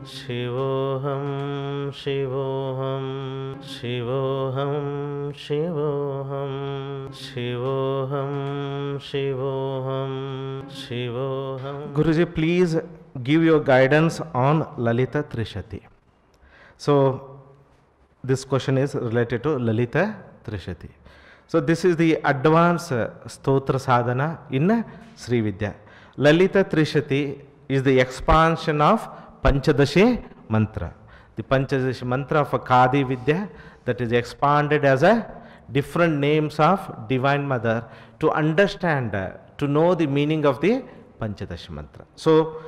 Shivoham, Shivoham, Shivoham, Shivoham, Shivoham, Shivoham, Shivoham. Guruji, please give your guidance on Lalitha Trishati. So, this question is related to Lalitha Trishati. So, this is the advanced Stotra Sadhana in Srividya. Lalitha Trishati is the expansion of Panchadashi mantra. The Panchadashi mantra of a Kadi Vidya that is expanded as a different names of Divine Mother to understand, to know the meaning of the Panchadashi mantra. So,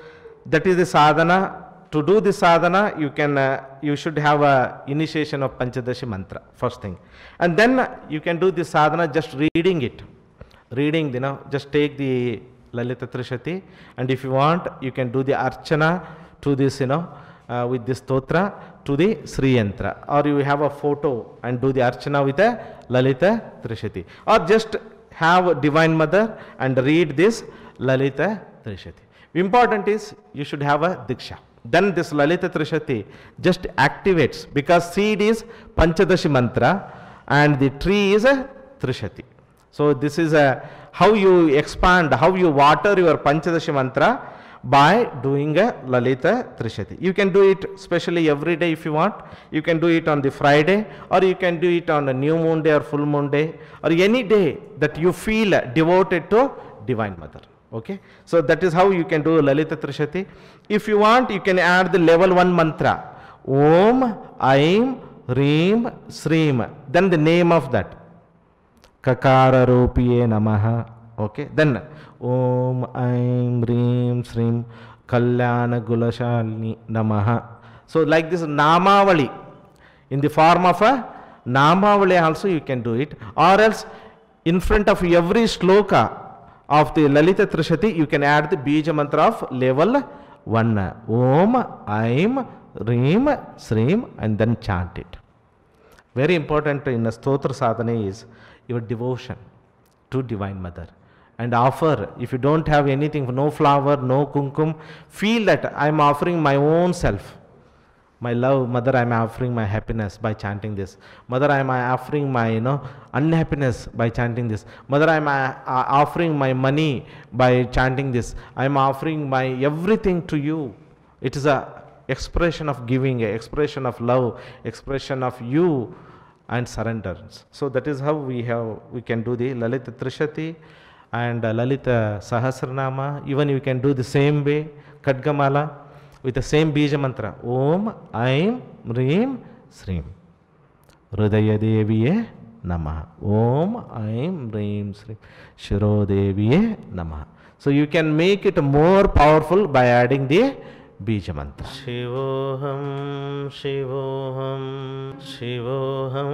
that is the sadhana. To do the sadhana, you should have a initiation of Panchadashi mantra, first thing. And then you can do the sadhana just reading it. Reading, just take the Lalitha Trishati, and if you want, you can do the archana to this, with this stotra to the Sriyantra. Or you have a photo and do the archana with a Lalitha Trishati. Or just have a Divine Mother and read this Lalitha Trishati. Important is you should have a Deeksha. Then this Lalitha Trishati just activates, because seed is Panchadashi mantra and the tree is a Trishati. So this is how you expand, how you water your Panchadashi mantra by doing a Lalitha Trishati. You can do it especially every day if you want. You can do it on the Friday, or you can do it on a new moon day or full moon day, or any day that you feel devoted to Divine Mother. Okay, so that is how you can do Lalitha Trishati. If you want, you can add the level 1 mantra, Om, Aim, Reem, Sreem. Then the name of that, Kakara Ropiye Namaha. Okay, then Om, Aim, Reem, Sreem, Kalyana Gulashalini Namaha. So like this Namavali, in the form of a Namavali also you can do it, or else in front of every shloka of the Lalitha Trishati, you can add the bija mantra of level 1, Om, Aim, Reem, Sreem, and then chant it. Very important in a Stotra Sadhana is your devotion to Divine Mother. And offer, if you don't have anything, no flower, no kumkum, feel that I am offering my own self. My love, Mother, I am offering my happiness by chanting this. Mother, I am offering my unhappiness by chanting this. Mother, I am offering my money by chanting this. I am offering my everything to you. It is a expression of giving, a expression of love, expression of you and surrender. So that is how we can do the Lalitha Trishati and Lalita Sahasranama. Even you can do the same way, Khadgamala, with the same bija mantra, Om, Aim, Reem, Sreem. Hridaya Deviye Namaha. Om, Aim, Reem, Sreem. Shiro Deviye Namaha. So you can make it more powerful by adding the bija mantra. Shivoham, Shivoham, Shivoham.